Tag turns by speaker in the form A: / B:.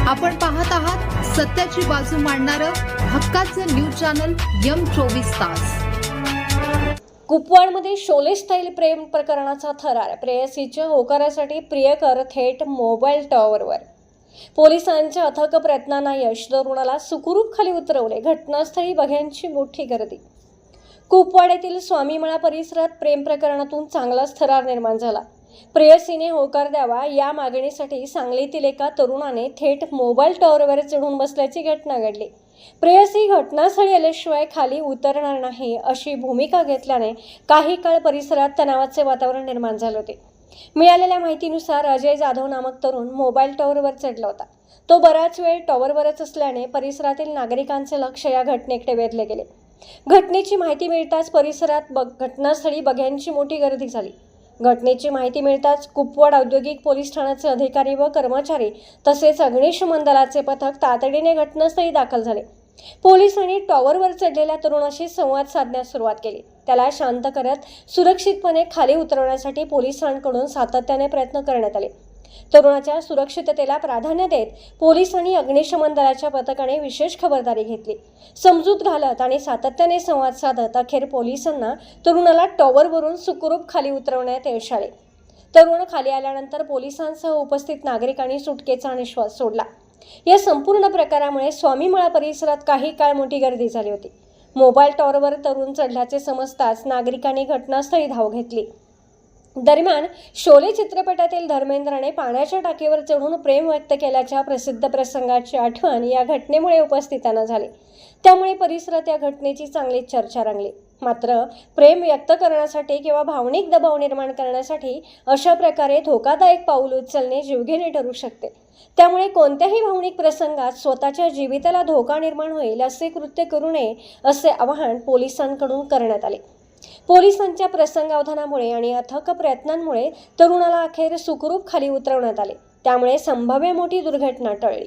A: आपण पाहत आहात सत्याची बाजू मांडणारं हक्काचं न्यूज चॅनल M24 तास।
B: कुपवाडमध्ये शोले स्टाईल प्रेम प्रकरणाचा थरार। प्रेयसीच्या होकारासाठी प्रियकर थेट मोबाईल टॉवरवर। पोलिसांच्या अथक प्रयत्नांना यश, तरुणाला सुखरूप खाली उतरवले। घटनास्थळी बघ्यांची मोठी गर्दी। कुपवाड येथील स्वामीमळा परिसरात प्रेम प्रकरणातून चांगलाच थरार निर्माण झाला। प्रेयसीने होकार द्यावा या मागणीसाठी सांगलीतील एका तरुणाने थेट मोबाईल टॉवरवर चढून बसल्याची घटना घडली। प्रेयसी घटनास्थळी आल्याशिवाय खाली उतरणार नाही अशी भूमिका घेतल्याने काही काळ परिसरात तणावाचे वातावरण निर्माण झाले होते। मिळालेल्या माहितीनुसार अजय जाधव नामक तरुण मोबाईल टॉवरवर चढला होता। तो बराच वेळ टॉवरवरच असल्याने परिसरातील नागरिकांचे लक्ष या घटनेकडे वेधले गेले। घटनेची माहिती मिळताच परिसरात घटनास्थळी बघ्यांची मोठी गर्दी झाली। घटनेची माहिती मिळताच कुपवाड औद्योगिक पोलीस ठाण्याचे अधिकारी व कर्मचारी तसेच अग्निशमन दलाचे पथक तातडीने घटनास्थळी दाखल झाले। पोलिसांनी टॉवरवर चढलेल्या तरुणाशी संवाद साधण्यास सुरुवात केली। त्याला शांत करत सुरक्षितपणे खाली उतरवण्यासाठी पोलिसांकडून सातत्याने प्रयत्न करण्यात आले। तरुणाच्या सुरक्षिततेला प्राधान्य देत पोलिसांनी अग्निशमन दलाच्या पथकाने विशेष खबरदारी घेतली। समजूत घालत आणि सातत्याने संवाद साधत अखेर पोलिसांना तरुणाला टॉवरवरून सुखरूप खाली उतरवण्यात यश आले। तरुण खाली आल्यानंतर पोलिसांसह उपस्थित नागरिकांनी सुटकेचा निश्वास सोडला। या संपूर्ण प्रकारामुळे स्वामीमळा परिसरात काही काळ मोठी गर्दी झाली होती। मोबाईल टॉवरवर तरुण चढल्याचे समजताच नागरिकांनी घटनास्थळी धाव घेतली। दरम्यान शोले चित्रपटातील धर्मेंद्रने पाण्याच्या टाकीवर चढून प्रेम व्यक्त केल्याच्या प्रसिद्ध प्रसंगाची आठवण या घटनेमुळे उपस्थितांना झाली। त्यामुळे परिसरात या घटनेची चांगलीच चर्चा रंगली। मात्र प्रेम व्यक्त करण्यासाठी किंवा भावनिक दबाव निर्माण करण्यासाठी अशा प्रकारे धोकादायक पाऊल उचलणे जीवघेणे ठरू शकते। त्यामुळे कोणत्याही भावनिक प्रसंगात स्वतःच्या जीविताला धोका निर्माण होईल असे कृत्य करू नये असे आवाहन पोलिसांकडून करण्यात आले। पोलिसांच्या प्रसंगावधानामुळे आणि अथक प्रयत्नांमुळे तरुणाला अखेर सुखरूप खाली उतरवण्यात आले। त्यामुळे संभाव्य मोठी दुर्घटना टळली।